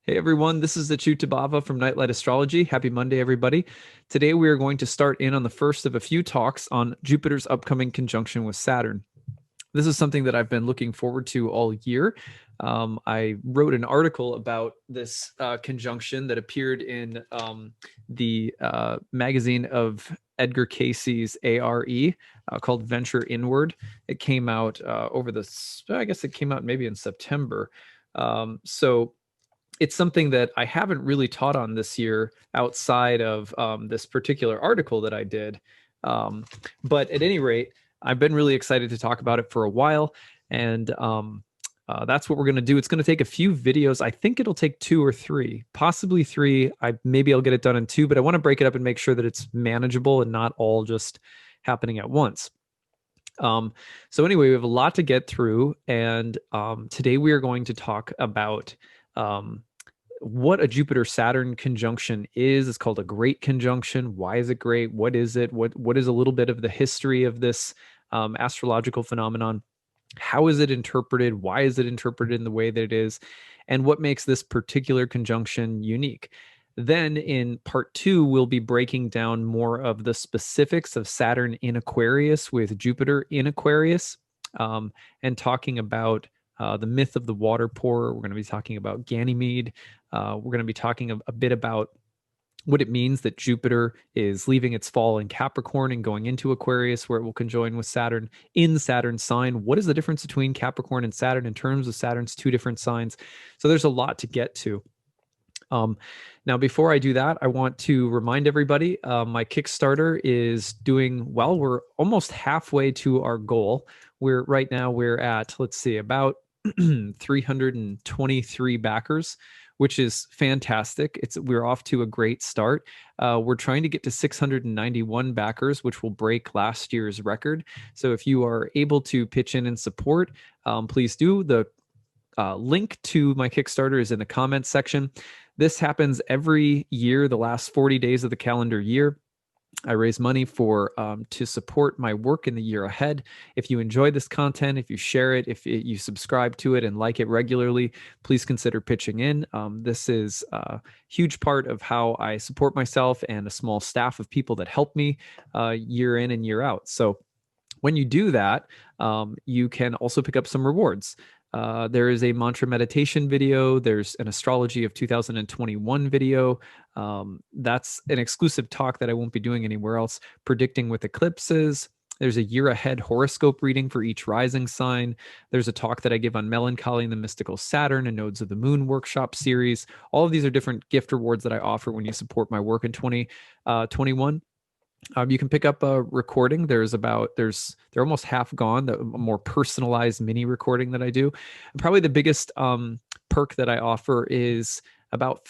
Hey everyone, this is acyuta-bhava from Nightlight Astrology. Happy Monday, everybody. Today we are going to start in on the first of a few talks on Jupiter's upcoming conjunction with Saturn. This is something that I've been looking forward to all year. I wrote an article about this conjunction that appeared in the magazine of Edgar Casey's ARE called Venture Inward. It came out I guess it came out maybe in September. So it's something that I haven't really taught on this year outside of this particular article that I did. But at any rate, I've been really excited to talk about it for a while. And that's what we're going to do. It's going to take a few videos. I think it'll take 2 or 3, possibly 3. Maybe I'll get it done in 2, but I want to break it up and make sure that it's manageable and not all just happening at once. So anyway, we have a lot to get through. And today we are going to talk about what a Jupiter-Saturn conjunction is. It's called a great conjunction. Why is it great? What is it? What is a little bit of the history of this astrological phenomenon? How is it interpreted? Why is it interpreted in the way that it is? And what makes this particular conjunction unique? Then in part 2, we'll be breaking down more of the specifics of Saturn in Aquarius with Jupiter in Aquarius, and talking about the myth of the water pourer. We're going to be talking about Ganymede. We're going to be talking a bit about what it means that Jupiter is leaving its fall in Capricorn and going into Aquarius, where it will conjoin with Saturn in Saturn's sign. What is the difference between Capricorn and Saturn in terms of Saturn's 2 different signs? So there's a lot to get to. Now, before I do that, I want to remind everybody my Kickstarter is doing well. We're almost halfway to our goal. Right now we're at, let's see, about 323 backers, which is fantastic. We're off to a great start. We're trying to get to 691 backers, which will break last year's record. So if you are able to pitch in and support, please do. The link to my Kickstarter is in the comments section. This happens every year, the last 40 days of the calendar year. I raise money to support my work in the year ahead. If you enjoy this content, if you share it, you subscribe to it and like it regularly, please consider pitching in. This is a huge part of how I support myself and a small staff of people that help me year in and year out. So when you do that, you can also pick up some rewards. There is a mantra meditation video. There's an Astrology of 2021 video. That's an exclusive talk that I won't be doing anywhere else. Predicting with eclipses. There's a year ahead horoscope reading for each rising sign. There's a talk that I give on melancholy and the mystical Saturn and nodes of the moon workshop series. All of these are different gift rewards that I offer when you support my work in 2021. You can pick up a recording. They're almost half gone. A more personalized mini recording that I do. And probably the biggest perk that I offer is about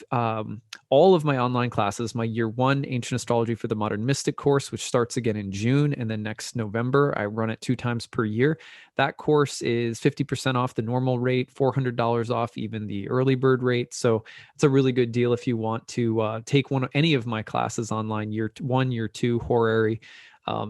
all of my online classes. My year 1 Ancient Astrology for the Modern Mystic course, which starts again in June, and then next November. I run it 2 times per year. That course is 50% off the normal rate, $400 off even the early bird rate. So it's a really good deal if you want to take any of my classes online, year 1, year 2, horary.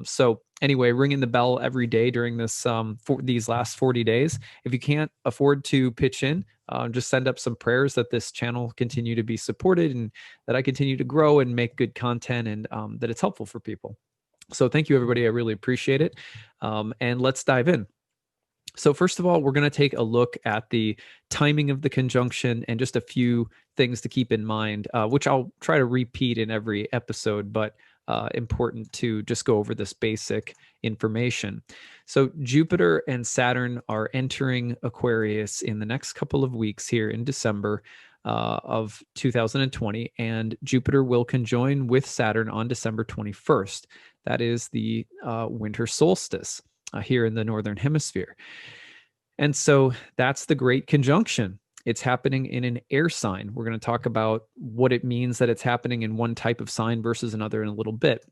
So anyway, ringing the bell every day during these last 40 days. If you can't afford to pitch in, just send up some prayers that this channel continue to be supported and that I continue to grow and make good content, and that it's helpful for people. So thank you, everybody. I really appreciate it. And let's dive in. So first of all, we're going to take a look at the timing of the conjunction and just a few things to keep in mind, which I'll try to repeat in every episode, but important to just go over this basic information. So Jupiter and Saturn are entering Aquarius in the next couple of weeks here in December of 2020, and Jupiter will conjoin with Saturn on December 21st. That is the winter solstice here in the Northern Hemisphere. And so that's the great conjunction. It's happening in an air sign. We're going to talk about what it means that it's happening in one type of sign versus another in a little bit.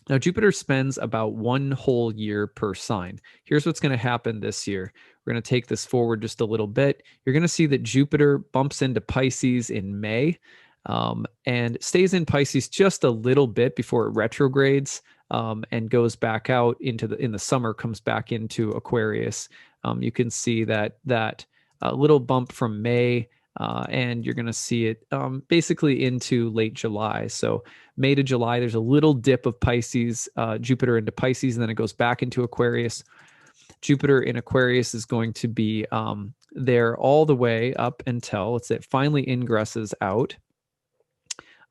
Now, Jupiter spends about 1 whole year per sign. Here's what's going to happen this year. We're going to take this forward just a little bit. You're going to see that Jupiter bumps into Pisces in May and stays in Pisces just a little bit before it retrogrades and goes back out in the summer, comes back into Aquarius. You can see that a little bump from May and you're going to see it basically into late July. So May to July, there's a little dip of Pisces, Jupiter into Pisces, and then it goes back into Aquarius. Jupiter in Aquarius is going to be there all the way up until it finally ingresses out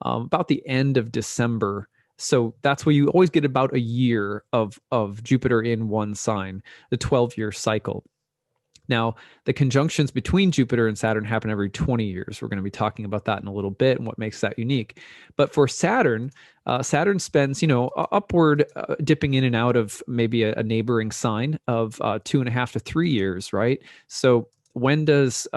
about the end of December. So that's where you always get about a year of Jupiter in one sign, the 12-year cycle. Now, the conjunctions between Jupiter and Saturn happen every 20 years. We're going to be talking about that in a little bit and what makes that unique. But for Saturn, Saturn spends, upward dipping in and out of maybe a neighboring sign of 2.5 to 3 years, right? So when does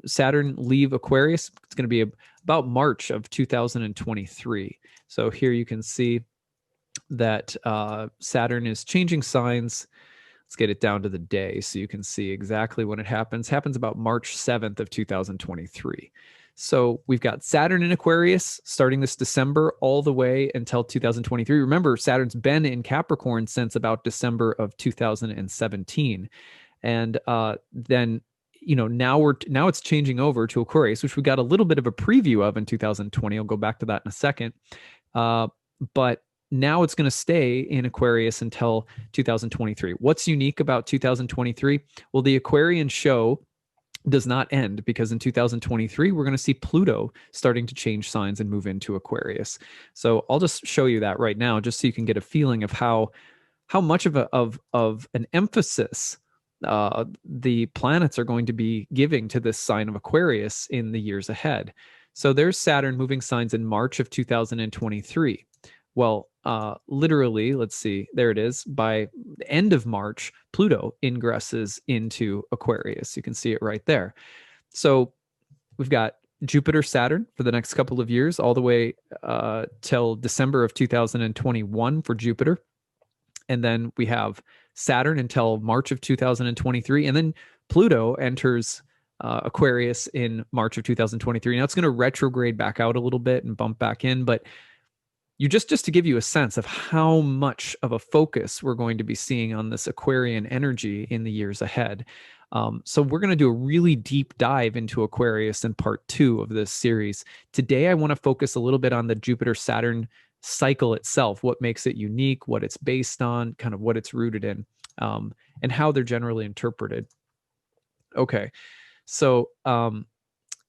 Saturn leave Aquarius? It's going to be about March of 2023. So here you can see that Saturn is changing signs. Let's get it down to the day so you can see exactly when it happens. Happens about March 7th of 2023. So we've got Saturn in Aquarius starting this December all the way until 2023. Remember, Saturn's been in Capricorn since about December of 2017. And then, now it's changing over to Aquarius, which we got a little bit of a preview of in 2020. I'll go back to that in a second. But now it's going to stay in Aquarius until 2023. What's unique about 2023? Well, the Aquarian show does not end, because in 2023, we're going to see Pluto starting to change signs and move into Aquarius. So I'll just show you that right now, just so you can get a feeling of how much of an emphasis the planets are going to be giving to this sign of Aquarius in the years ahead. So there's Saturn moving signs in March of 2023. Well, literally, let's see, there it is. By the end of March, Pluto ingresses into Aquarius. You can see it right there. So we've got Jupiter, Saturn for the next couple of years, all the way till December of 2021 for Jupiter. And then we have Saturn until March of 2023. And then Pluto enters Aquarius in March of 2023. Now it's going to retrograde back out a little bit and bump back in, but you just to give you a sense of how much of a focus we're going to be seeing on this Aquarian energy in the years ahead. So we're going to do a really deep dive into Aquarius in part 2 of this series. Today, I want to focus a little bit on the Jupiter-Saturn cycle itself, what makes it unique, what it's based on, kind of what it's rooted in, and how they're generally interpreted. Okay, so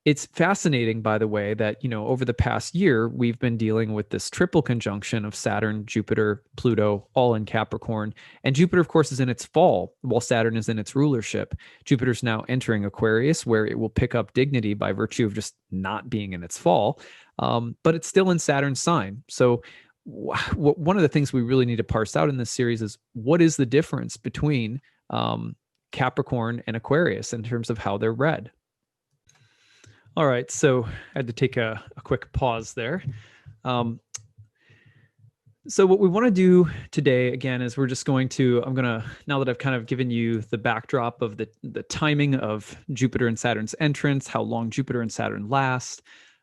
it's fascinating, by the way, that, over the past year, we've been dealing with this triple conjunction of Saturn, Jupiter, Pluto, all in Capricorn. And Jupiter, of course, is in its fall, while Saturn is in its rulership. Jupiter's now entering Aquarius, where it will pick up dignity by virtue of just not being in its fall. But it's still in Saturn's sign. So one of the things we really need to parse out in this series is, what is the difference between Capricorn and Aquarius in terms of how they're read? All right, so I had to take a quick pause there. So what we want to do today, again, is we're just going to, now that I've kind of given you the backdrop of the timing of Jupiter and Saturn's entrance, how long Jupiter and Saturn last,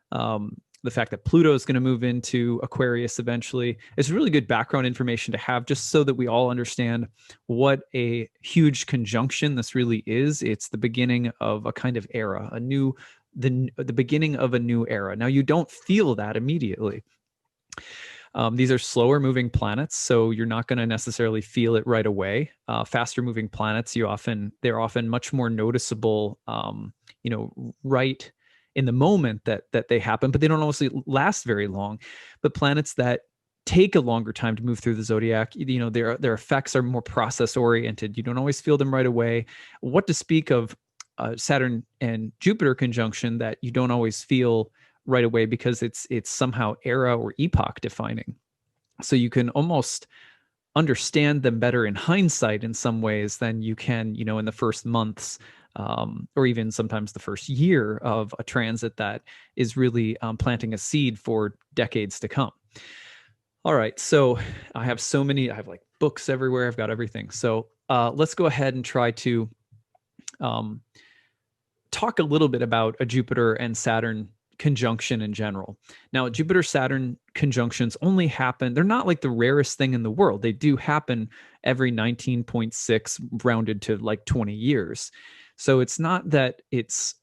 the fact that Pluto is going to move into Aquarius eventually. It's really good background information to have, just so that we all understand what a huge conjunction this really is. It's the beginning of a kind of era, the beginning of a new era. Now, you don't feel that immediately. These are slower moving planets, so you're not going to necessarily feel it right away. Faster moving planets, they're often much more noticeable, right in the moment that they happen, but they don't always last very long. But planets that take a longer time to move through the zodiac, their effects are more process oriented. You don't always feel them right away. What to speak of Saturn and Jupiter conjunction that you don't always feel right away, because it's somehow era or epoch defining. So you can almost understand them better in hindsight in some ways than you can, in the first months, or even sometimes the first year of a transit that is really planting a seed for decades to come. All right, so I have like books everywhere. I've got everything. So let's go ahead and try to talk a little bit about a Jupiter and Saturn conjunction in general. Now, Jupiter-Saturn conjunctions only happen, they're not like the rarest thing in the world. They do happen every 19.6 rounded to like 20 years. So it's not that it's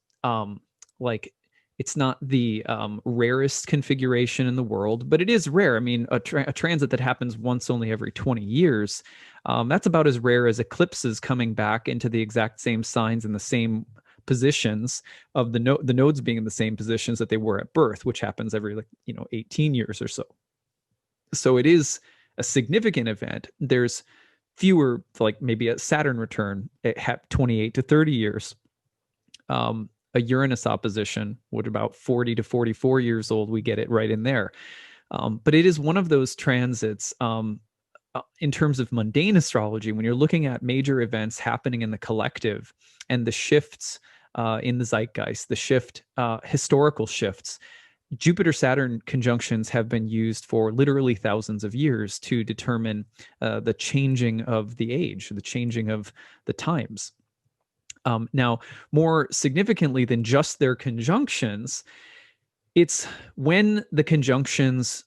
like, it's not the rarest configuration in the world, but it is rare. I mean, a transit that happens once only every 20 years, that's about as rare as eclipses coming back into the exact same signs and the same positions of the nodes being in the same positions that they were at birth, which happens every, like, 18 years or so. So it is a significant event. There's fewer, like maybe a Saturn return at 28 to 30 years. A Uranus opposition, which about 40 to 44 years old, we get it right in there. But it is one of those transits, in terms of mundane astrology, when you're looking at major events happening in the collective and the shifts in the zeitgeist, the historical shifts. Jupiter-Saturn conjunctions have been used for literally thousands of years to determine the changing of the age, the changing of the times. Now, more significantly than just their conjunctions, it's when the conjunctions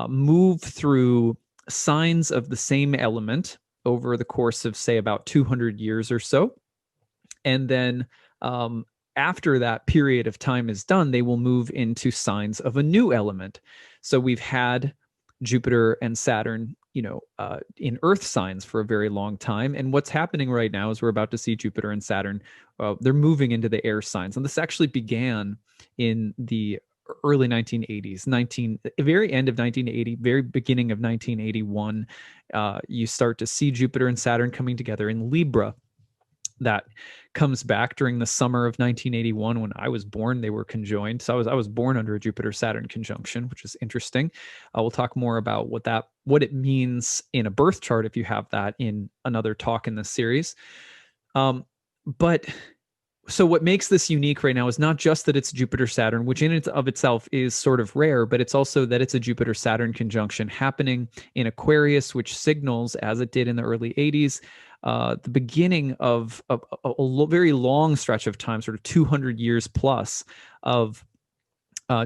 move through signs of the same element over the course of, say, about 200 years or so. And then after that period of time is done, they will move into signs of a new element. So we've had Jupiter and Saturn, in Earth signs for a very long time. And what's happening right now is we're about to see Jupiter and Saturn. They're moving into the air signs. And this actually began in the early 1980s, very end of 1980, very beginning of 1981. You start to see Jupiter and Saturn coming together in Libra. That comes back during the summer of 1981 when I was born. They were conjoined. So I was born under a Jupiter-Saturn conjunction, which is interesting. We'll talk more about what it means in a birth chart if you have that in another talk in this series. But so what makes this unique right now is not just that it's Jupiter-Saturn, which in and of itself is sort of rare, but it's also that it's a Jupiter-Saturn conjunction happening in Aquarius, which signals, as it did in the early 80s, the beginning of a very long stretch of time, sort of 200 years plus, of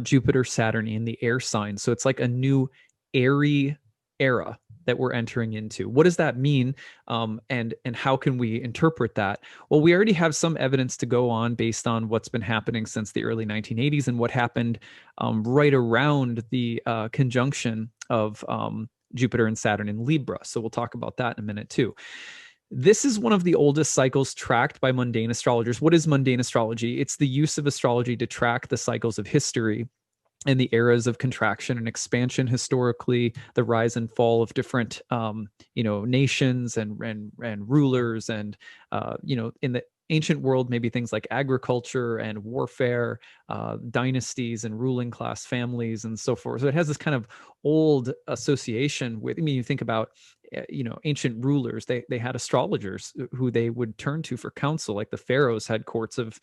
Jupiter-Saturn in the air sign. So it's like a new airy era that we're entering into. What does that mean? And how can we interpret that? Well, we already have some evidence to go on based on what's been happening since the early 1980s and what happened right around the conjunction of Jupiter and Saturn in Libra. So we'll talk about that in a minute too. This is one of the oldest cycles tracked by mundane astrologers. What is mundane astrology? It's the use of astrology to track the cycles of history and the eras of contraction and expansion historically, the rise and fall of different, nations and rulers, and in the ancient world, maybe things like agriculture and warfare, dynasties and ruling class families and so forth. So it has this kind of old association with, you think about, ancient rulers, they had astrologers who they would turn to for counsel. Like the pharaohs had courts of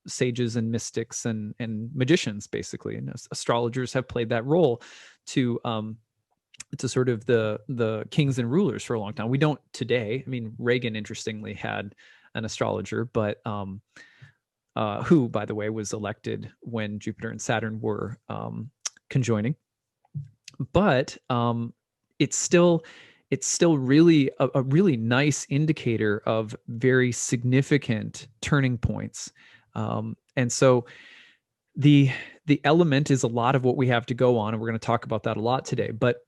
sages and mystics and magicians, basically. And astrologers have played that role to sort of the kings and rulers for a long time. We don't today. I mean, Reagan, interestingly, had an astrologer, but who, by the way, was elected when Jupiter and Saturn were conjoining. But it's still really a really nice indicator of very significant turning points. And so the element is a lot of what we have to go on, and we're going to talk about that a lot today. But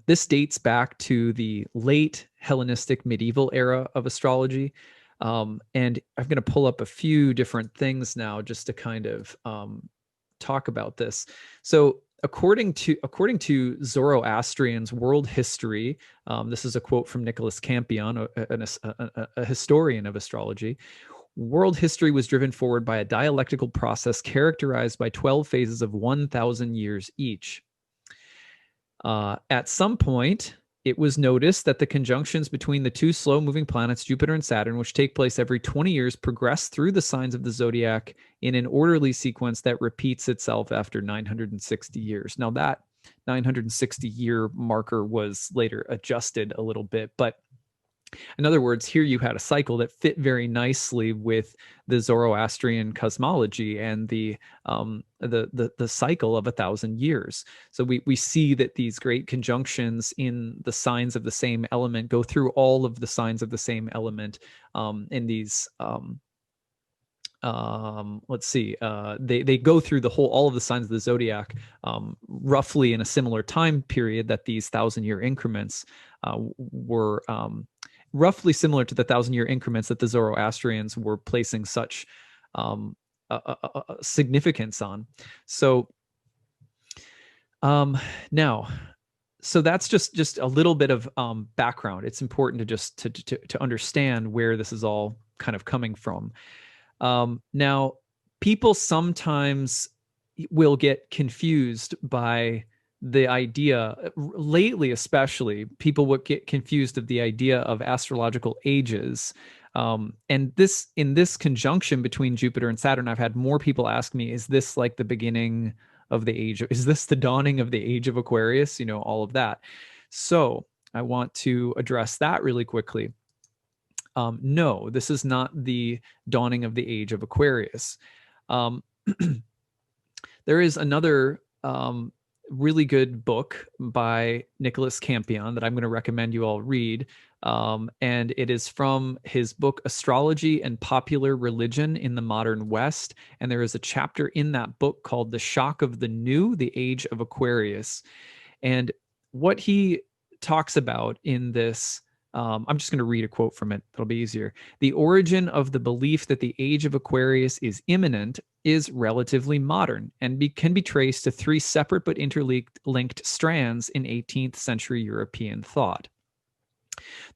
this dates back to the late Hellenistic medieval era of astrology. And I'm going to pull up a few different things now just to kind of talk about this. So according to Zoroastrian's world history, this is a quote from Nicholas Campion, a historian of astrology. World history was driven forward by a dialectical process characterized by 12 phases of 1,000 years each. At some point, it was noticed that the conjunctions between the two slow-moving planets, Jupiter and Saturn, which take place every 20 years, progress through the signs of the zodiac in an orderly sequence that repeats itself after 960 years. Now, that 960-year marker was later adjusted a little bit, but in other words, here you had a cycle that fit very nicely with the Zoroastrian cosmology and the cycle of 1,000 years. So we see that these great conjunctions in the signs of the same element go through all of the signs of the same element in these let's see, they go through all of the signs of the zodiac roughly in a similar time period, that these 1,000-year increments were roughly similar to the 1,000-year increments that the Zoroastrians were placing such significance on. So now, so that's just a little bit of background. It's important to just to understand where this is all kind of coming from. Now, people sometimes will get confused by the idea, lately especially, people would get confused of the idea of astrological ages. And this, in this conjunction between Jupiter and Saturn, I've had more people ask me, is this like the beginning of the age? Is this the dawning of the age of Aquarius? You know, all of that. So I want to address that really quickly. No, this is not the dawning of the age of Aquarius. There is another really good book by Nicholas Campion that I'm going to recommend you all read. And it is from his book, Astrology and Popular Religion in the Modern West. And there is a chapter in that book called The Shock of the New, the Age of Aquarius. And what he talks about in this, I'm just going to read a quote from it. It'll be easier. The origin of the belief that the age of Aquarius is imminent is relatively modern and can be traced to three separate but interlinked strands in 18th century European thought.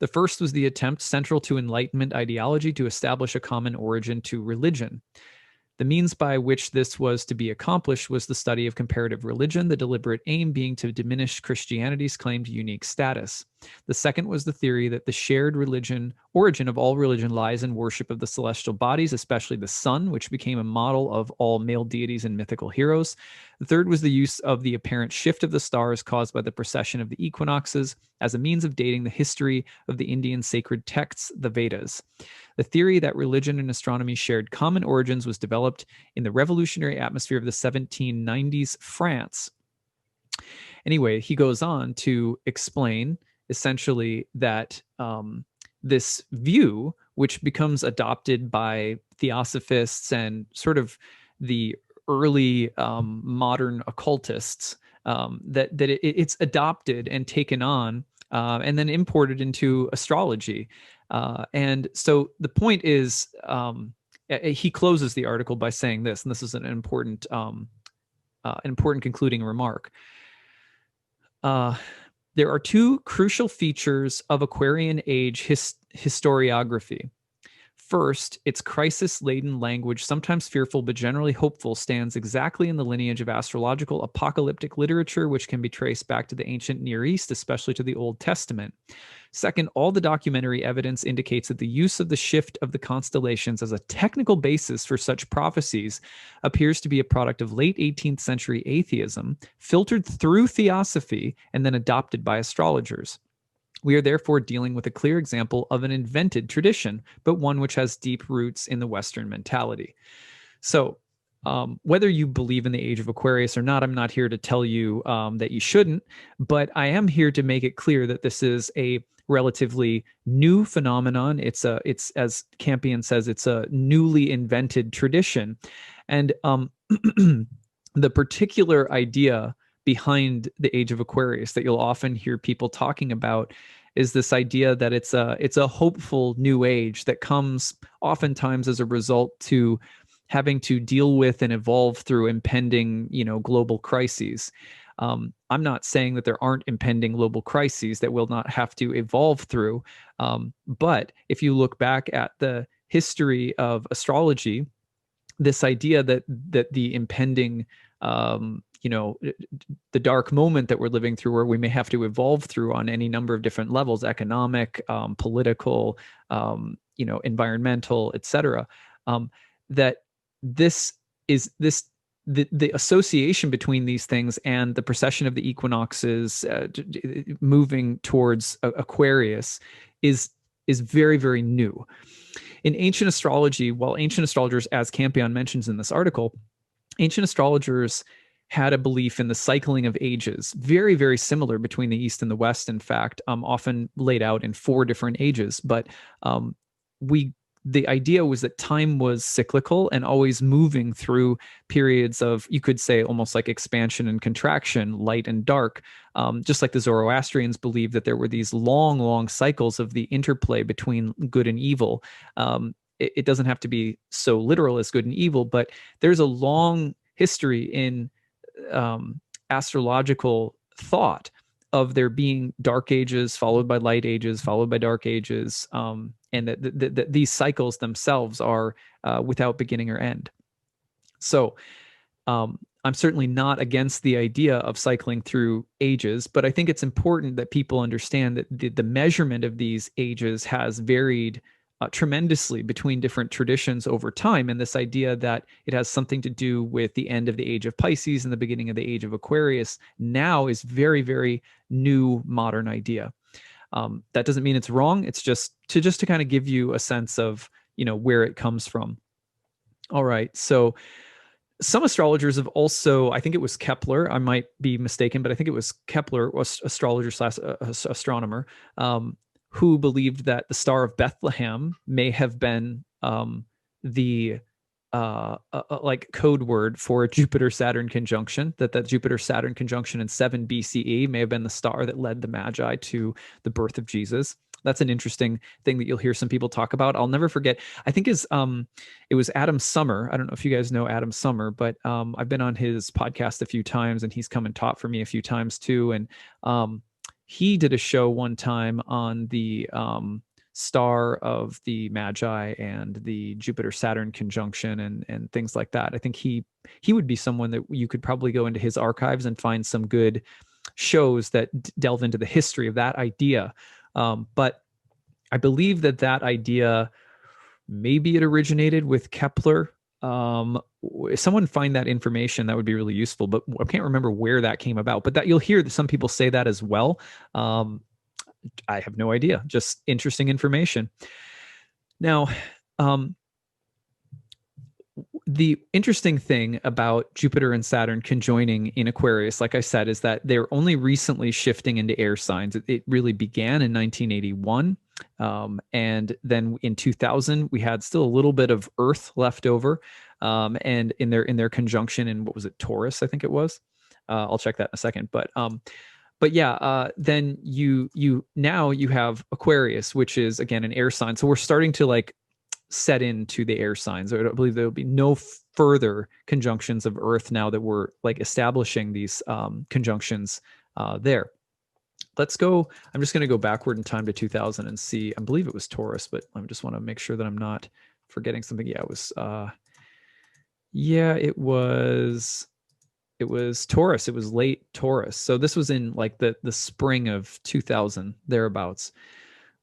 The first was the attempt central to Enlightenment ideology to establish a common origin to religion. The means by which this was to be accomplished was the study of comparative religion, the deliberate aim being to diminish Christianity's claimed unique status. The second was the theory that the shared origin of all religion lies in worship of the celestial bodies, especially the sun, which became a model of all male deities and mythical heroes. The third was the use of the apparent shift of the stars caused by the precession of the equinoxes as a means of dating the history of the Indian sacred texts, the Vedas. The theory that religion and astronomy shared common origins was developed in the revolutionary atmosphere of the 1790s France. Anyway, he goes on to explain essentially that this view, which becomes adopted by theosophists and sort of the early modern occultists, it's adopted and taken on and then imported into astrology. And so the point is, he closes the article by saying this, and this is an important concluding remark. There are two crucial features of Aquarian age historiography. First, its crisis-laden language, sometimes fearful but generally hopeful, stands exactly in the lineage of astrological apocalyptic literature, which can be traced back to the ancient Near East, especially to the Old Testament. Second, all the documentary evidence indicates that the use of the shift of the constellations as a technical basis for such prophecies appears to be a product of late 18th century atheism, filtered through theosophy, and then adopted by astrologers. We are therefore dealing with a clear example of an invented tradition, but one which has deep roots in the Western mentality. So whether you believe in the age of Aquarius or not, I'm not here to tell you that you shouldn't, but I am here to make it clear that this is a relatively new phenomenon. It's as Campion says, it's a newly invented tradition. And the particular idea behind the age of Aquarius that you'll often hear people talking about is this idea that it's a hopeful new age that comes oftentimes as a result to having to deal with and evolve through impending, global crises. I'm not saying that there aren't impending global crises that we'll not have to evolve through. But if you look back at the history of astrology, this idea that the impending the dark moment that we're living through, where we may have to evolve through on any number of different levels, economic, political, environmental, etc., that the association between these things and the precession of the equinoxes moving towards Aquarius is very, very new. In ancient astrology, while ancient astrologers, as Campion mentions in this article, ancient astrologers had a belief in the cycling of ages, very, very similar between the East and the West, in fact, often laid out in 4 different ages. But the idea was that time was cyclical and always moving through periods of, you could say, almost like expansion and contraction, light and dark. Just like the Zoroastrians believed that there were these long, long cycles of the interplay between good and evil. It doesn't have to be so literal as good and evil, but there's a long history in astrological thought of there being dark ages followed by light ages followed by dark ages, and that these cycles themselves are without beginning or end. So I'm certainly not against the idea of cycling through ages, but I think it's important that people understand that the measurement of these ages has varied tremendously between different traditions over time. And this idea that it has something to do with the end of the age of Pisces and the beginning of the age of Aquarius now is very, very new modern idea. That doesn't mean it's wrong. It's just to kind of give you a sense of, where it comes from. All right. So some astrologers have also, I think it was Kepler, I might be mistaken, but I think it was Kepler, astrologer slash astronomer, who believed that the Star of Bethlehem may have been the like code word for a Jupiter-Saturn conjunction, that Jupiter-Saturn conjunction in 7 BCE may have been the star that led the Magi to the birth of Jesus. That's an interesting thing that you'll hear some people talk about. I'll never forget. I think it was Adam Sommer. I don't know if you guys know Adam Sommer, but I've been on his podcast a few times, and he's come and taught for me a few times too. And he did a show one time on the star of the Magi and the Jupiter-Saturn conjunction and things like that. I think he would be someone that you could probably go into his archives and find some good shows that delve into the history of that idea. But I believe that idea, maybe it originated with Kepler. If someone find that information, that would be really useful, but I can't remember where that came about. But that you'll hear that some people say that as well. I have no idea, just interesting information. Now, the interesting thing about Jupiter and Saturn conjoining in Aquarius, like I said, is that they're only recently shifting into air signs. It really began in 1981. And then in 2000, we had still a little bit of Earth left over. And in their conjunction in, what was it, Taurus, I think it was. I'll check that in a second. But yeah, then you now you have Aquarius, which is again an air sign. So we're starting to like set into the air signs. I believe there will be no further conjunctions of Earth now that we're like establishing these conjunctions there. Let's go. I'm just going to go backward in time to 2000 and see. I believe it was Taurus, but I just want to make sure that I'm not forgetting something. Yeah, it was. It was Taurus. It was late Taurus. So this was in like the spring of 2000 thereabouts.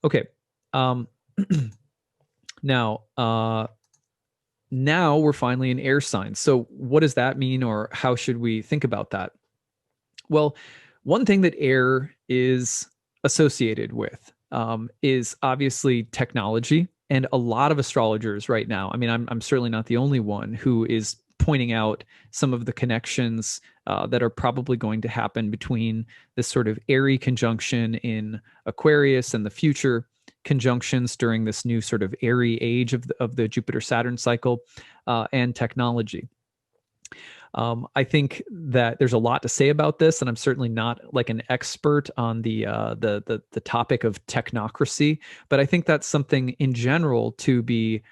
Okay. Now we're finally in air signs. So what does that mean, or how should we think about that? Well, one thing that air is associated with is obviously technology. And a lot of astrologers right now, I mean, I'm certainly not the only one who is pointing out some of the connections that are probably going to happen between this sort of airy conjunction in Aquarius and the future conjunctions during this new sort of airy age of the Jupiter-Saturn cycle and technology. I think that there's a lot to say about this, and I'm certainly not like an expert on the topic of technocracy, but I think that's something in general to be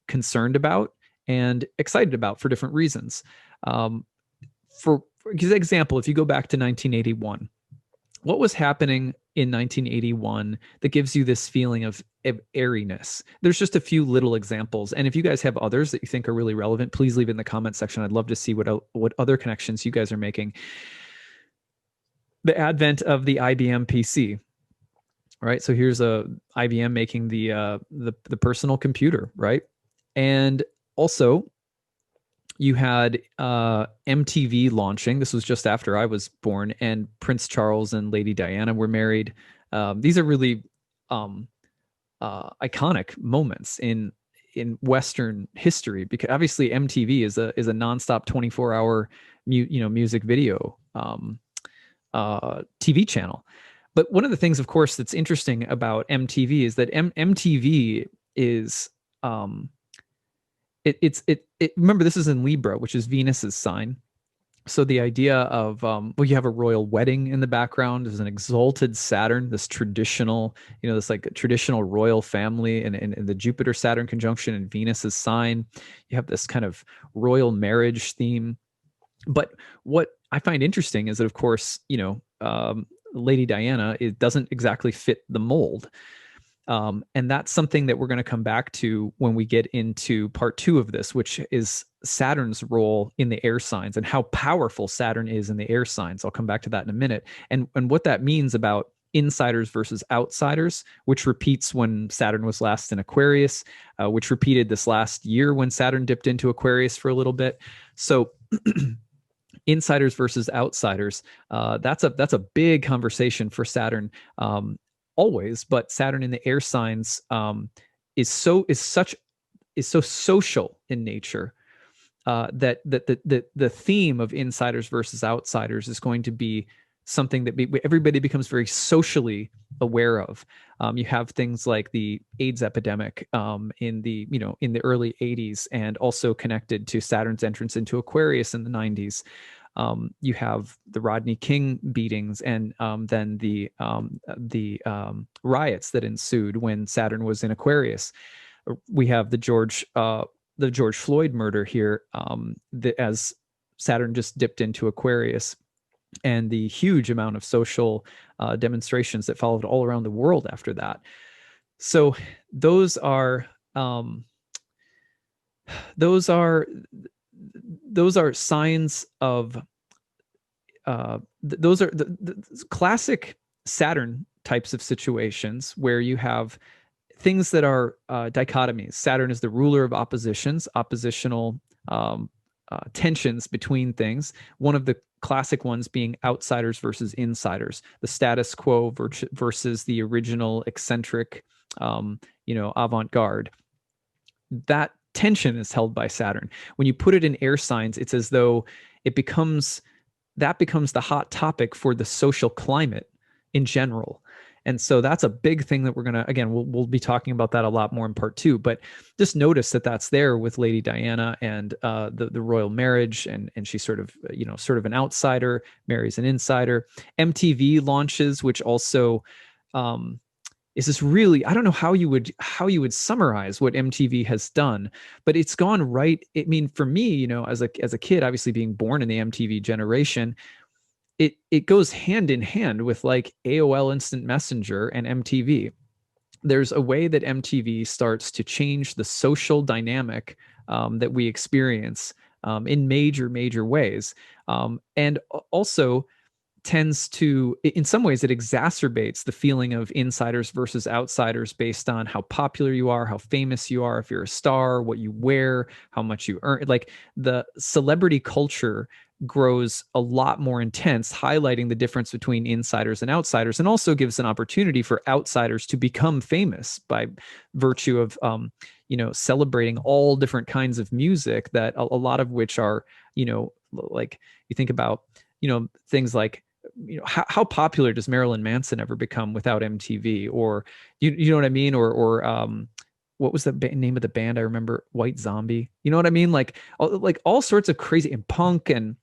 concerned about and excited about for different reasons. For example, if you go back to 1981, what was happening in 1981 that gives you this feeling of airiness? There's just a few little examples. And if you guys have others that you think are really relevant, please leave it in the comment section. I'd love to see what other connections you guys are making. The advent of the IBM PC, right? So here's IBM making the personal computer, right? And also, you had MTV launching. This was just after I was born, and Prince Charles and Lady Diana were married. These are really iconic moments in Western history, because obviously MTV is a nonstop 24-hour music video TV channel. But one of the things, of course, that's interesting about MTV is that MTV is remember, this is in Libra, which is Venus's sign. So the idea of well, you have a royal wedding in the background. There's an exalted Saturn, this traditional, this like traditional royal family, and the Jupiter Saturn conjunction in Venus's sign. You have this kind of royal marriage theme. But what I find interesting is that, of course, Lady Diana, it doesn't exactly fit the mold. And that's something that we're going to come back to when we get into part 2 of this, which is Saturn's role in the air signs and how powerful Saturn is in the air signs. I'll come back to that in a minute. And what that means about insiders versus outsiders, which repeats when Saturn was last in Aquarius, which repeated this last year when Saturn dipped into Aquarius for a little bit. So insiders versus outsiders, that's a big conversation for Saturn. Always, but Saturn in the air signs is so social in nature that the theme of insiders versus outsiders is going to be something that everybody becomes very socially aware of. You have things like the AIDS epidemic in the early 80s, and also connected to Saturn's entrance into Aquarius in the 90s. You have the Rodney King beatings, and then the riots that ensued when Saturn was in Aquarius. We have the George Floyd murder here, as Saturn just dipped into Aquarius, and the huge amount of social demonstrations that followed all around the world after that. So those are signs of those are the classic Saturn types of situations where you have things that are dichotomies. Saturn is the ruler of oppositions, oppositional tensions between things. One of the classic ones being outsiders versus insiders, the status quo versus the original eccentric, avant-garde. That tension is held by Saturn. When you put it in air signs, it's as though it becomes the hot topic for the social climate in general. And so that's a big thing that we're going to, again, we'll be talking about that a lot more in part 2, but just notice that that's there with Lady Diana and the royal marriage, and she's sort of an outsider, marries an insider. MTV launches, which also is this really, I don't know how you would summarize what MTV has done, but it's gone right. I mean, for me, as a kid, obviously being born in the MTV generation, it goes hand in hand with like AOL Instant Messenger and MTV. There's a way that MTV starts to change the social dynamic that we experience in major ways, and also tends to, in some ways, it exacerbates the feeling of insiders versus outsiders based on how popular you are, how famous you are, if you're a star, what you wear, how much you earn. Like, the celebrity culture grows a lot more intense, highlighting the difference between insiders and outsiders, and also gives an opportunity for outsiders to become famous by virtue of celebrating all different kinds of music, that a lot of which are, like, you think about things like, how popular does Marilyn Manson ever become without MTV? Or you know what I mean? Or what was the name of the band? I remember White Zombie. You know what I mean? Like all sorts of crazy, and punk, and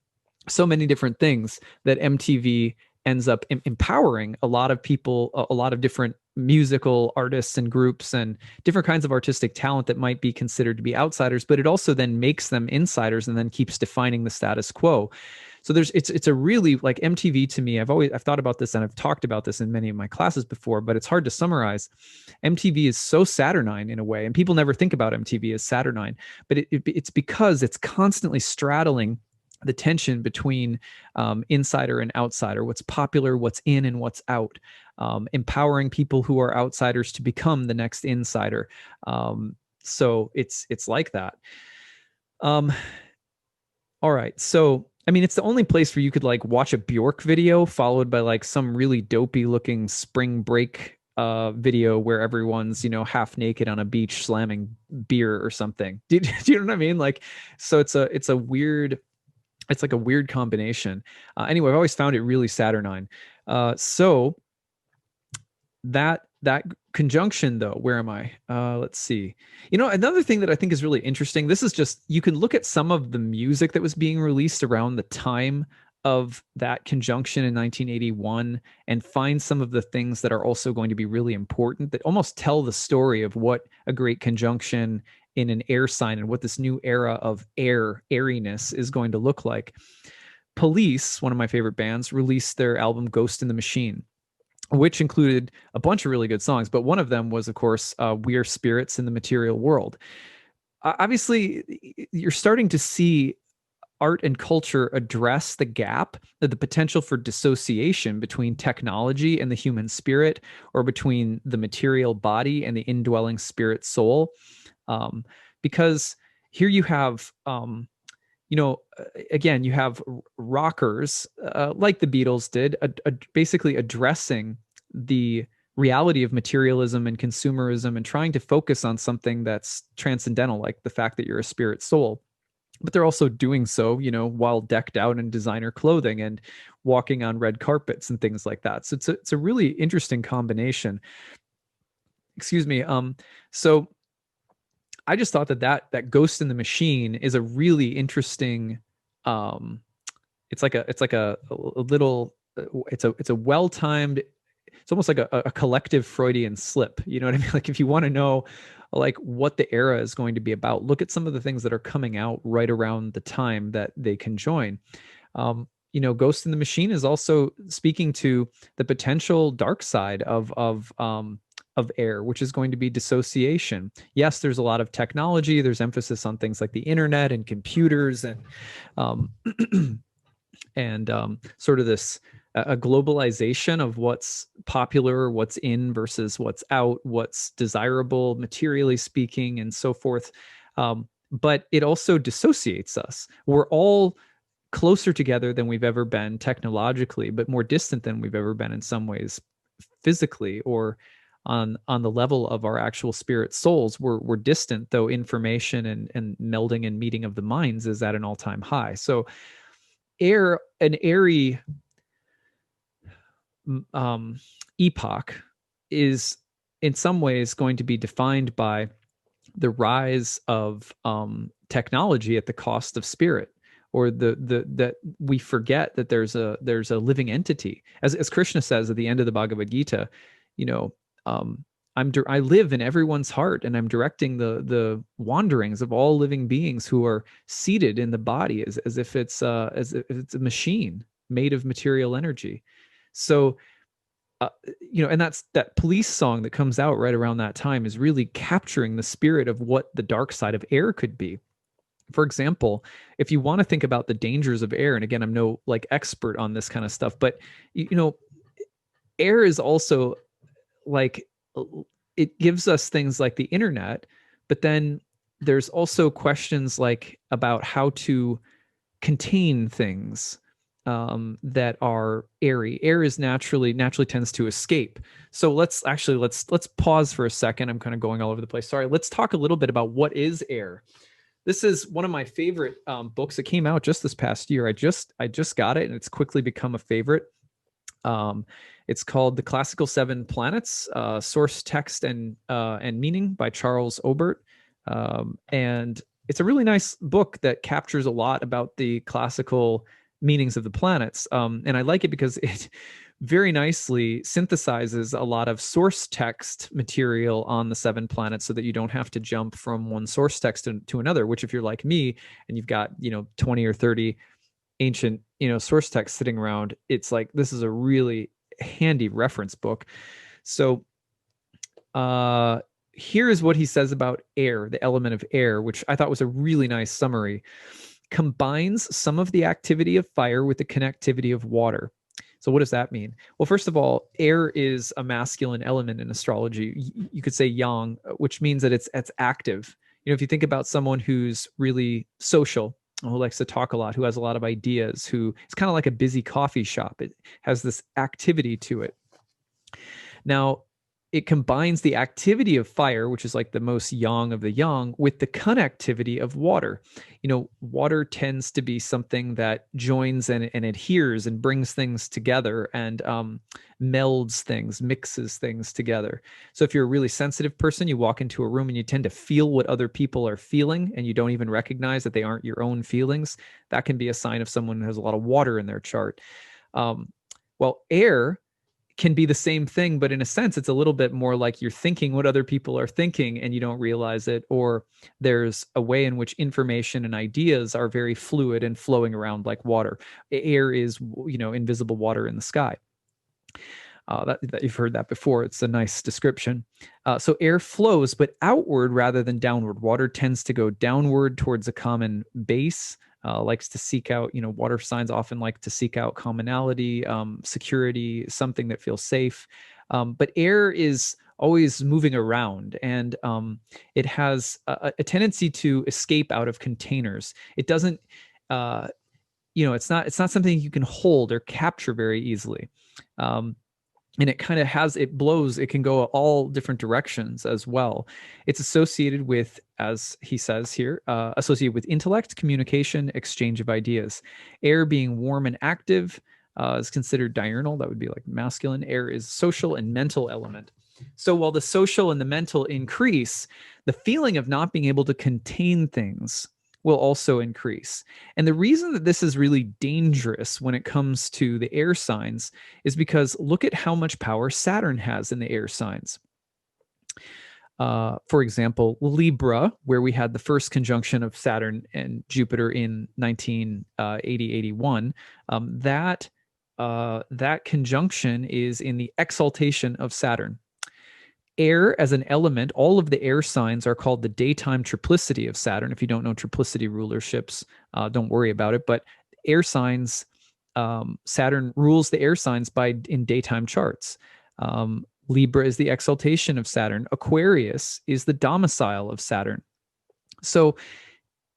so many different things that MTV ends up empowering a lot of people, a lot of different musical artists and groups and different kinds of artistic talent that might be considered to be outsiders, but it also then makes them insiders and then keeps defining the status quo. So it's a really, like, MTV to me, I've thought about this, and I've talked about this in many of my classes before, but it's hard to summarize. MTV is so Saturnine in a way, and people never think about MTV as Saturnine, but it's because it's constantly straddling the tension between insider and outsider, what's popular, what's in, and what's out, empowering people who are outsiders to become the next insider. So it's like that. All right. So, I mean, it's the only place where you could like watch a Bjork video followed by like some really dopey looking spring break video where everyone's, half naked on a beach slamming beer or something. Do you know what I mean? Like, so it's like a weird combination. Anyway, I've always found it really Saturnine. So that that conjunction though, where am I? Let's see. You know, another thing that I think is really interesting, this is just, you can look at some of the music that was being released around the time of that conjunction in 1981 and find some of the things that are also going to be really important that almost tell the story of what a great conjunction in an air sign and what this new era of airiness is going to look like. Police, one of my favorite bands, released their album Ghost in the Machine, which included a bunch of really good songs. But one of them was, of course, We Are Spirits in the Material World. Obviously, you're starting to see art and culture address the gap, the potential for dissociation between technology and the human spirit, or between the material body and the indwelling spirit soul. Because here you have, again, you have rockers like the Beatles did, basically addressing the reality of materialism and consumerism and trying to focus on something that's transcendental, like the fact that you're a spirit soul. But they're also doing so, while decked out in designer clothing and walking on red carpets and things like that. So it's a really interesting combination. Excuse me. So I just thought that Ghost in the Machine is a really interesting. It's like a little. It's a well timed. It's almost like a collective Freudian slip. You know what I mean? Like if you want to know, like what the era is going to be about, look at some of the things that are coming out right around the time that they can join. Ghost in the Machine is also speaking to the potential dark side of air, which is going to be dissociation. Yes, there's a lot of technology. There's emphasis on things like the internet and computers and sort of this a globalization of what's popular, what's in versus what's out, what's desirable, materially speaking, and so forth. But it also dissociates us. We're all closer together than we've ever been technologically, but more distant than we've ever been in some ways physically, or on the level of our actual spirit souls. We're distant, though information and melding and meeting of the minds is at an all-time high. So an airy epoch is in some ways going to be defined by the rise of technology at the cost of spirit, or that we forget that there's a living entity. As Krishna says at the end of the Bhagavad Gita, I live in everyone's heart, and I'm directing the wanderings of all living beings who are seated in the body as if it's a machine made of material energy. So, and that Police song that comes out right around that time is really capturing the spirit of what the dark side of air could be. For example, if you want to think about the dangers of air, and again, I'm no expert on this kind of stuff, but air is also it gives us things like the internet, but then there's also questions about how to contain things that are airy. Air is naturally tends to escape. So let's pause for a second. I'm kind of going all over the place. Sorry. Let's talk a little bit about what is air. This is one of my favorite books. It came out just this past year. I just got it, and it's quickly become a favorite. It's called The Classical Seven Planets, Source, Text, and Meaning by Charles Obert. And it's a really nice book that captures a lot about the classical meanings of the planets. And I like it because it very nicely synthesizes a lot of source text material on the seven planets so that you don't have to jump from one source text to another, which if you're like me and you've got, 20 or 30 ancient, source text sitting around, it's like, this is a really handy reference book. So here is what he says about air, the element of air, which I thought was a really nice summary. Combines some of the activity of fire with the connectivity of water. So what does that mean? Well, first of all, air is a masculine element in astrology. You could say yang, which means that it's active. If you think about someone who's really social, who likes to talk a lot, who has a lot of ideas, who is kind of like a busy coffee shop. It has this activity to it. Now, it combines the activity of fire, which is like the most yang of the yang, with the connectivity of water. Water tends to be something that joins and adheres and brings things together and melds things, mixes things together. So if you're a really sensitive person, you walk into a room and you tend to feel what other people are feeling, and you don't even recognize that they aren't your own feelings. That can be a sign of someone who has a lot of water in their chart. Well, air can be the same thing, but in a sense, it's a little bit more like you're thinking what other people are thinking and you don't realize it, or there's a way in which information and ideas are very fluid and flowing around like water. Air is, invisible water in the sky. That you've heard that before. It's a nice description. So air flows, but outward rather than downward. Water tends to go downward towards a common base. Likes to seek out, water signs often like to seek out commonality, security, something that feels safe. But air is always moving around, and it has a tendency to escape out of containers. It doesn't, it's not something you can hold or capture very easily. And it kind of it blows, it can go all different directions as well. It's associated with, as he says here, associated with intellect, communication, exchange of ideas. Air being warm and active is considered diurnal. That would be like masculine. Air is social and mental element. So while the social and the mental increase, the feeling of not being able to contain things will also increase. And the reason that this is really dangerous when it comes to the air signs is because look at how much power Saturn has in the air signs. For example, Libra, where we had the first conjunction of Saturn and Jupiter in 1980-81, that conjunction is in the exaltation of Saturn. Air as an element, all of the air signs are called the daytime triplicity of Saturn. If you don't know triplicity rulerships, don't worry about it. But air signs, Saturn rules the air signs in daytime charts. Libra is the exaltation of Saturn. Aquarius is the domicile of Saturn. So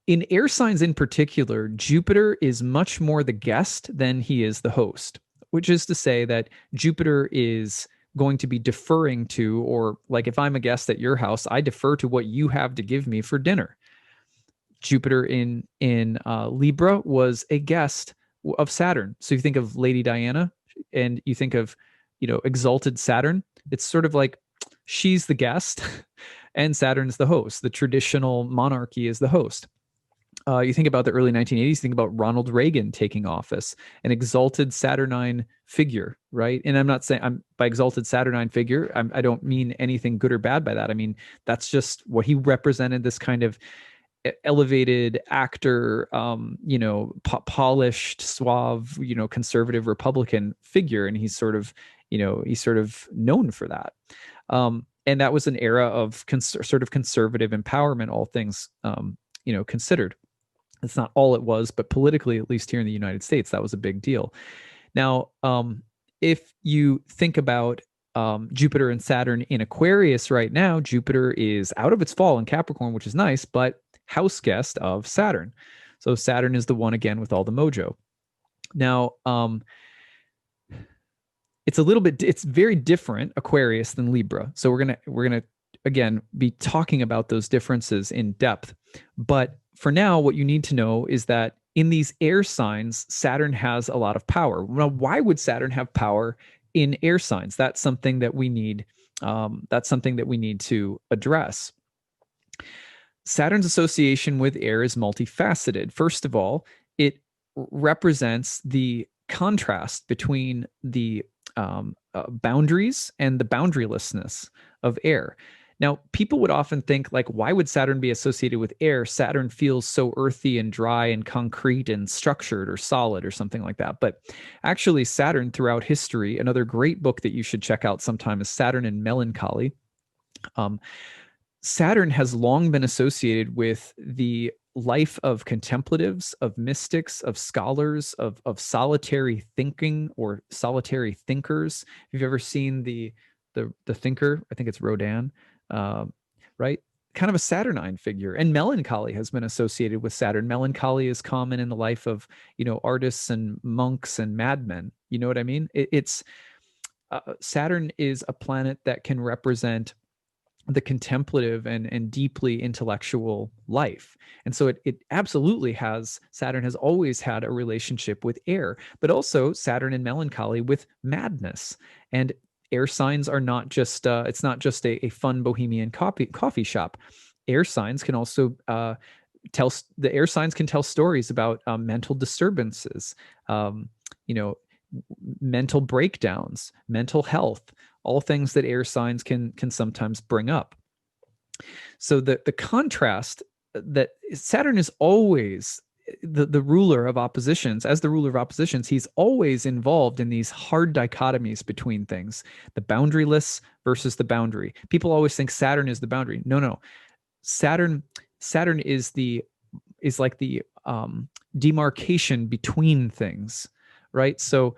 in air signs in particular, Jupiter is much more the guest than he is the host, which is to say that Jupiter is going to be deferring to, or like if I'm a guest at your house, I defer to what you have to give me for dinner. Jupiter in Libra was a guest of Saturn. So you think of Lady Diana and you think of, exalted Saturn. It's sort of like she's the guest and Saturn's the host. The traditional monarchy is the host. You think about the early 1980s, think about Ronald Reagan taking office, an exalted Saturnine figure, right? And I'm not saying by exalted Saturnine figure, I don't mean anything good or bad by that. I mean, that's just what he represented, this kind of elevated actor, polished, suave, conservative Republican figure. And he's sort of known for that. And that was an era of sort of conservative empowerment, all things, considered. It's not all it was, but politically, at least here in the United States, that was a big deal. Now, if you think about Jupiter and Saturn in Aquarius right now, Jupiter is out of its fall in Capricorn, which is nice, but house guest of Saturn. So Saturn is the one again with all the mojo. Now, it's very different Aquarius than Libra. So we're gonna again be talking about those differences in depth. But for now, what you need to know is that in these air signs, Saturn has a lot of power. Now, why would Saturn have power in air signs? That's something that we need. That's something that we need to address. Saturn's association with air is multifaceted. First of all, it represents the contrast between the boundaries and the boundarylessness of air. Now, people would often think, like, why would Saturn be associated with air? Saturn feels so earthy and dry and concrete and structured or solid or something like that. But actually, Saturn throughout history, another great book that you should check out sometime is Saturn and Melancholy. Saturn has long been associated with the life of contemplatives, of mystics, of scholars, of solitary thinking or solitary thinkers. If you've ever seen the Thinker, I think it's Rodin, right? Kind of a Saturnine figure. And melancholy has been associated with Saturn. Melancholy is common in the life of, artists and monks and madmen. You know what I mean? It's Saturn is a planet that can represent the contemplative and deeply intellectual life. And so it absolutely has, Saturn has always had a relationship with air, but also Saturn and melancholy with madness. And air signs are not just, it's not just a fun bohemian coffee shop. Air signs can also the air signs can tell stories about mental disturbances, you know, mental breakdowns, mental health, all things that air signs can sometimes bring up. So the contrast that Saturn is always the ruler of oppositions. As the ruler of oppositions, he's always involved in these hard dichotomies between things, the boundaryless versus the boundary. People always think Saturn is the boundary. No. Saturn is like the demarcation between things, right? So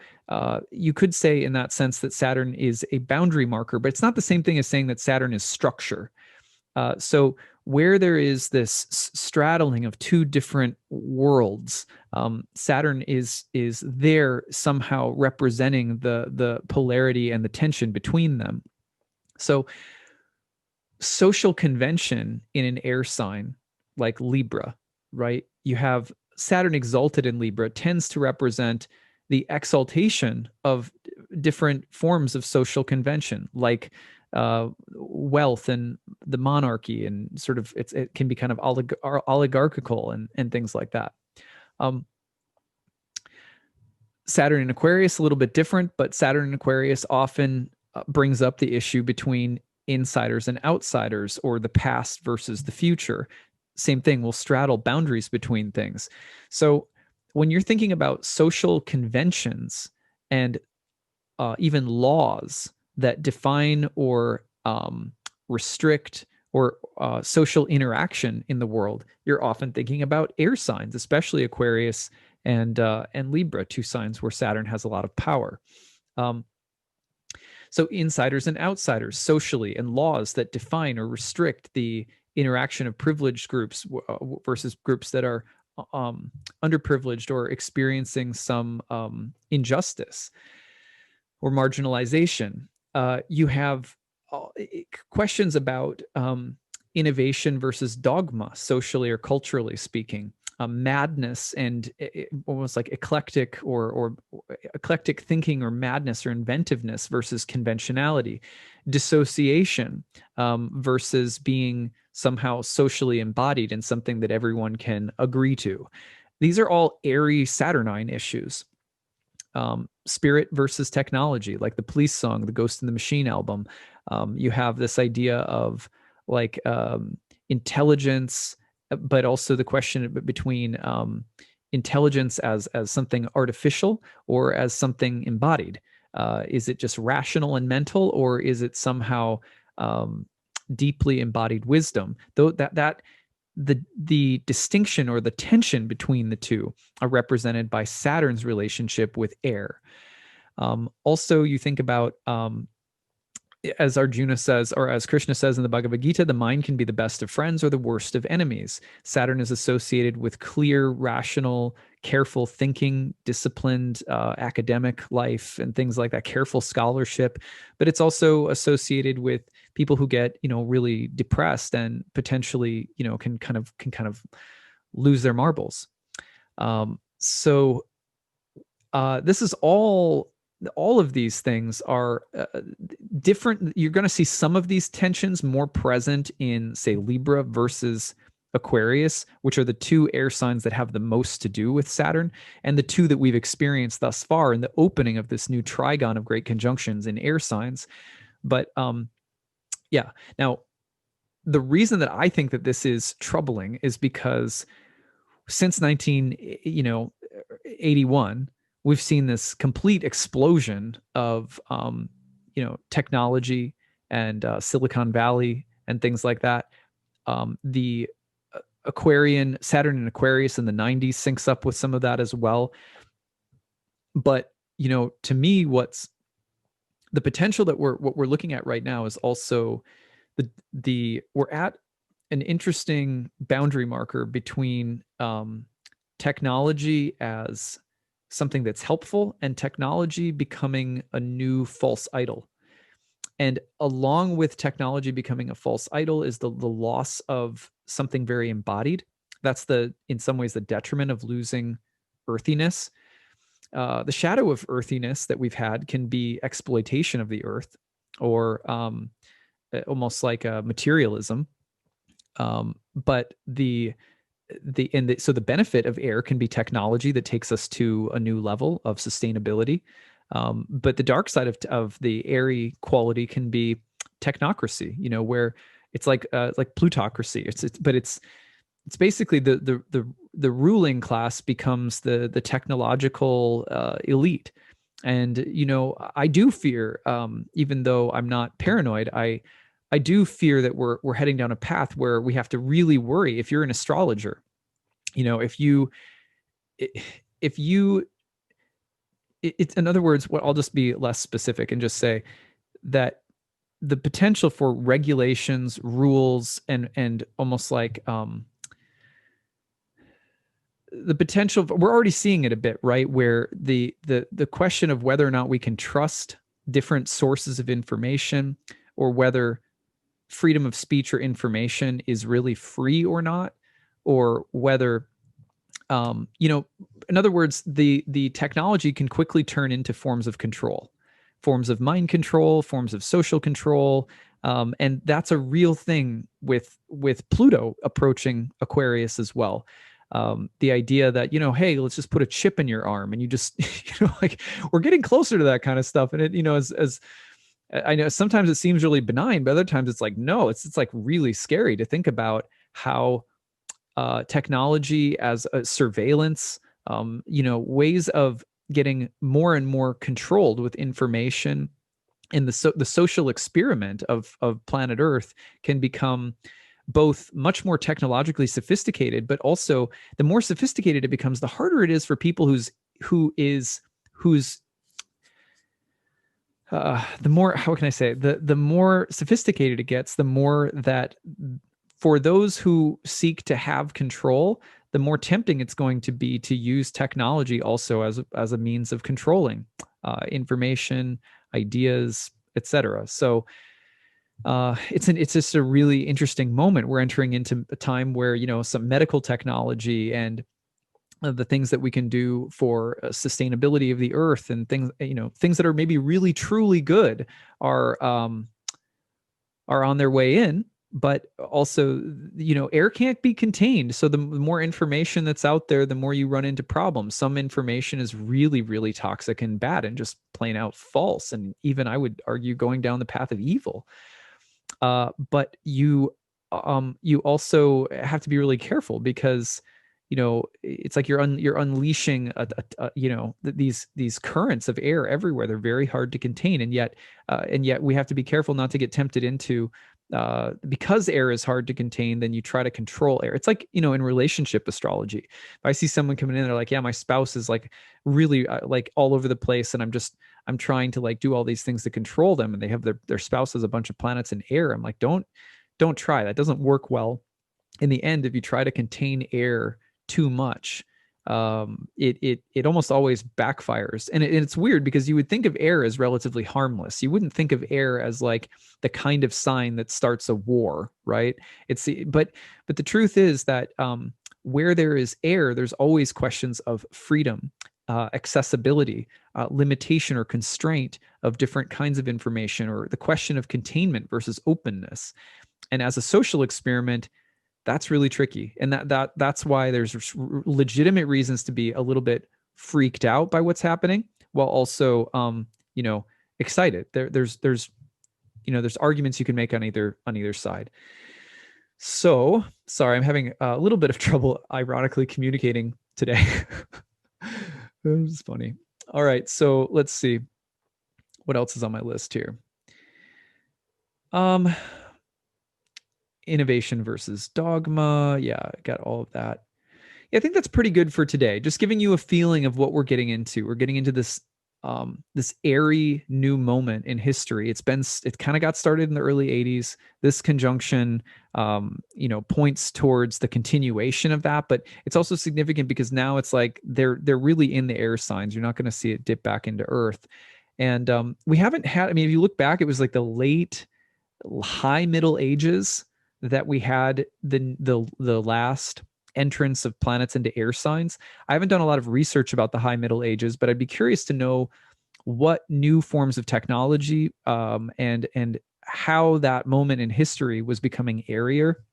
you could say in that sense that Saturn is a boundary marker, but it's not the same thing as saying that Saturn is structure. So where there is this straddling of two different worlds, Saturn is there somehow representing the polarity and the tension between them. So social convention in an air sign like Libra, right? You have Saturn exalted in Libra tends to represent the exaltation of different forms of social convention, like wealth and the monarchy, and sort of it can be kind of oligarchical and things like that. Saturn in Aquarius a little bit different, but Saturn in Aquarius often brings up the issue between insiders and outsiders, or the past versus the future. Same thing, will straddle boundaries between things. So when you're thinking about social conventions and even laws that define or restrict or social interaction in the world, you're often thinking about air signs, especially Aquarius and Libra, two signs where Saturn has a lot of power. So insiders and outsiders socially, and laws that define or restrict the interaction of privileged groups versus groups that are underprivileged or experiencing some injustice or marginalization. You have questions about innovation versus dogma, socially or culturally speaking. Madness and almost like eclectic or eclectic thinking, or madness or inventiveness versus conventionality, dissociation versus being somehow socially embodied in something that everyone can agree to. These are all airy Saturnine issues. Spirit versus technology, like the Police song, the Ghost in the Machine album. You have this idea of like intelligence, but also the question between intelligence as something artificial or as something embodied. Is it just rational and mental, or is it somehow deeply embodied wisdom? Though the distinction or the tension between the two are represented by Saturn's relationship with air. Also, you think about as Arjuna says, or as Krishna says in the Bhagavad Gita, the mind can be the best of friends or the worst of enemies. Saturn is associated with clear, rational, careful thinking, disciplined academic life, and things like that, careful scholarship. But it's also associated with people who get, really depressed and potentially, can kind of lose their marbles. So this is all of these things are different. You're going to see some of these tensions more present in, say, Libra versus Aquarius, which are the two air signs that have the most to do with Saturn, and the two that we've experienced thus far in the opening of this new trigon of great conjunctions in air signs. But yeah, now the reason that I think that this is troubling is because since 1981, we've seen this complete explosion of, technology and Silicon Valley and things like that. The Saturn and Aquarius in the 90s syncs up with some of that as well. But, to me, what's the potential that what we're looking at right now is also we're at an interesting boundary marker between technology as something that's helpful, and technology becoming a new false idol. And along with technology becoming a false idol is the loss of something very embodied. That's in some ways, the detriment of losing earthiness. The shadow of earthiness that we've had can be exploitation of the earth, or almost like a materialism. But so the benefit of air can be technology that takes us to a new level of sustainability. But the dark side of the airy quality can be technocracy, where it's like plutocracy. It's basically the ruling class becomes the technological elite. And I do fear, even though I'm not paranoid, I do fear that we're heading down a path where we have to really worry. If you're an astrologer, if you it's in other words, what I'll just be less specific and just say that the potential for regulations, rules, and almost like the potential, we're already seeing it a bit, right? Where the question of whether or not we can trust different sources of information, or whether freedom of speech or information is really free or not, or whether in other words, the technology can quickly turn into forms of control, forms of mind control, forms of social control. And that's a real thing with Pluto approaching Aquarius as well. The idea that, hey, let's just put a chip in your arm, and you just, like, we're getting closer to that kind of stuff. And it, as I know, sometimes it seems really benign, but other times it's like, no, it's like really scary to think about how technology as a surveillance, ways of getting more and more controlled with information, and the social experiment of planet Earth can become both much more technologically sophisticated, but also the more sophisticated it becomes, the harder it is for people the more, how can I say, the more sophisticated it gets, the more that for those who seek to have control, the more tempting it's going to be to use technology also as a means of controlling information, ideas, etc. So it's just a really interesting moment. We're entering into a time where some medical technology and the things that we can do for sustainability of the earth, and things that are maybe really truly good are on their way in. But also, air can't be contained. So the more information that's out there, the more you run into problems. Some information is really, really toxic and bad and just plain out false. And even, I would argue, going down the path of evil. But you also have to be really careful, because it's like you're unleashing these currents of air everywhere. They're very hard to contain, and yet we have to be careful not to get tempted into, because air is hard to contain, then you try to control air. It's like, in relationship astrology. If I see someone coming in, they're like, yeah, my spouse is like really like all over the place, and I'm trying to like do all these things to control them, and they have their spouse has a bunch of planets in air. I'm like, don't try. That doesn't work well. In the end, if you try to contain air too much, it almost always backfires. And it's weird, because you would think of air as relatively harmless. You wouldn't think of air as like the kind of sign that starts a war, right? But the truth is that where there is air, there's always questions of freedom, accessibility, limitation or constraint of different kinds of information, or the question of containment versus openness. And as a social experiment, that's really tricky. And that's why there's legitimate reasons to be a little bit freaked out by what's happening, while also, excited. There's arguments you can make on either side. So sorry, I'm having a little bit of trouble, ironically, communicating today. It's funny. All right. So let's see what else is on my list here. Innovation versus dogma. Yeah, I got all of that. Yeah, I think that's pretty good for today. Just giving you a feeling of what we're getting into. We're getting into this this airy new moment in history. It kind of got started in the early 80s. This conjunction, points towards the continuation of that, but it's also significant because now it's like they're really in the air signs. You're not going to see it dip back into Earth. And we haven't had, I mean, if you look back, it was like the late high Middle Ages that we had the last entrance of planets into air signs. I haven't done a lot of research about the high Middle Ages, but I'd be curious to know what new forms of technology and how that moment in history was becoming airier.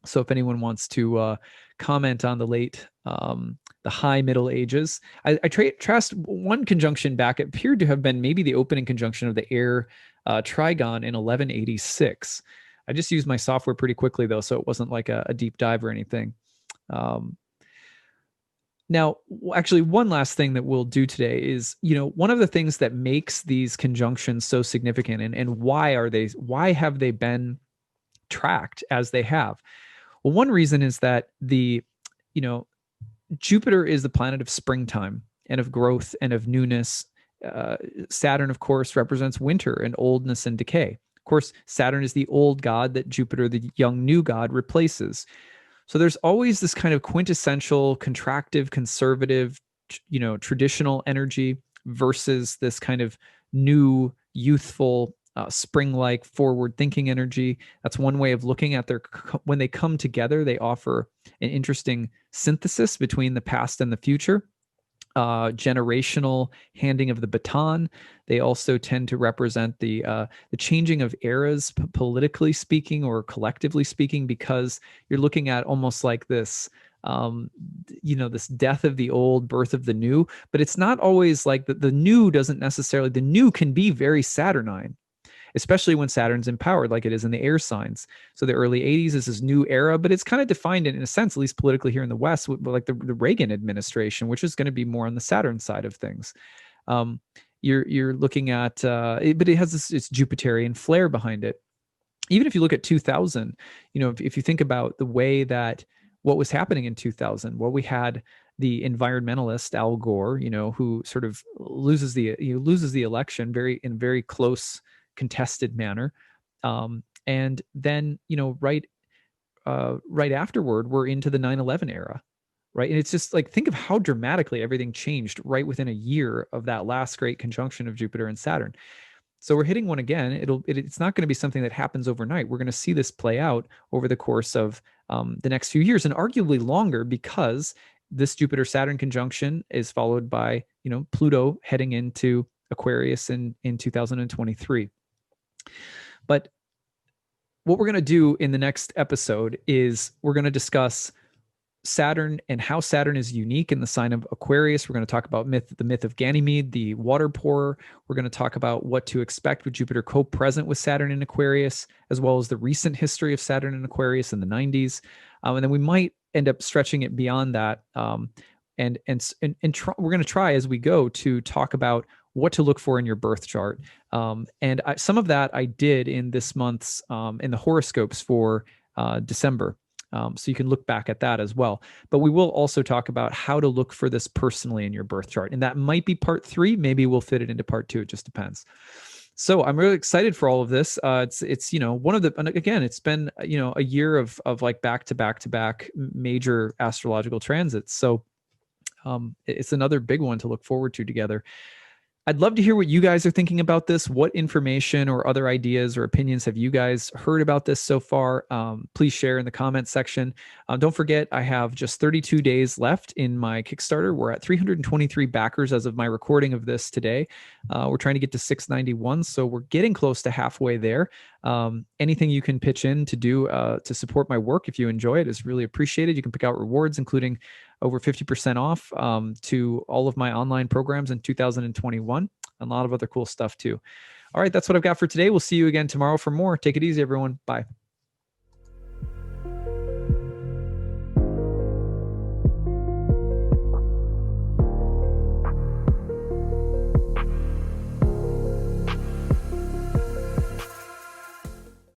So if anyone wants to comment on the high Middle Ages, I traced one conjunction back. It appeared to have been maybe the opening conjunction of the air trigon in 1186. I just used my software pretty quickly though, so it wasn't like a deep dive or anything. Now, actually, one last thing that we'll do today is, one of the things that makes these conjunctions so significant and why have they been tracked as they have? Well, one reason is that Jupiter is the planet of springtime and of growth and of newness. Saturn, of course, represents winter and oldness and decay. Of course, Saturn is the old god that Jupiter, the young new god, replaces. So there's always this kind of quintessential, contractive, conservative, traditional energy versus this kind of new, youthful, spring-like, forward-thinking energy. That's one way of looking at when they come together, they offer an interesting synthesis between the past and the future. Generational handing of the baton. They also tend to represent the changing of eras, politically speaking or collectively speaking, because you're looking at almost like this, this death of the old, birth of the new. But it's not always like the new doesn't necessarily. The new can be very Saturnine, especially when Saturn's empowered like it is in the air signs. So the early 80s is this new era, but it's kind of defined in a sense, at least politically here in the West, with like the Reagan administration, which is going to be more on the Saturn side of things. You're looking at, but it has this Jupiterian flair behind it. Even if you look at 2000, if you think about the way that what was happening in 2000, well, we had the environmentalist Al Gore, who sort of loses the election in very close contested manner, and then right afterward we're into the 9/11 era, right? And it's just like, think of how dramatically everything changed right within a year of that last great conjunction of Jupiter and Saturn. So we're hitting one again. It's not going to be something that happens overnight. We're going to see this play out over the course of the next few years, and arguably longer, because this Jupiter Saturn conjunction is followed by Pluto heading into Aquarius in 2023. But what we're going to do in the next episode is we're going to discuss Saturn and how Saturn is unique in the sign of Aquarius. We're going to talk about the myth of Ganymede, the water pourer. We're going to talk about what to expect with Jupiter co-present with Saturn in Aquarius, as well as the recent history of Saturn in Aquarius in the 90s. And then we might end up stretching it beyond that. We're going to try as we go to talk about what to look for in your birth chart. Some of that I did in this month's, in the horoscopes for December. So you can look back at that as well. But we will also talk about how to look for this personally in your birth chart. And that might be part 3. Maybe we'll fit it into part 2. It just depends. So I'm really excited for all of this. It's one of the, and again, it's been, a year of like back to back major astrological transits. So it's another big one to look forward to together. I'd love to hear what you guys are thinking about this. What information or other ideas or opinions have you guys heard about this so far? Please share in the comments section. Don't forget, I have just 32 days left in my Kickstarter. We're at 323 backers as of my recording of this today. We're trying to get to 691, so we're getting close to halfway there. Anything you can pitch in to do to support my work, if you enjoy it, is really appreciated. You can pick out rewards, including over 50% off to all of my online programs in 2021, and a lot of other cool stuff too. All right, that's what I've got for today. We'll see you again tomorrow for more. Take it easy, everyone. Bye.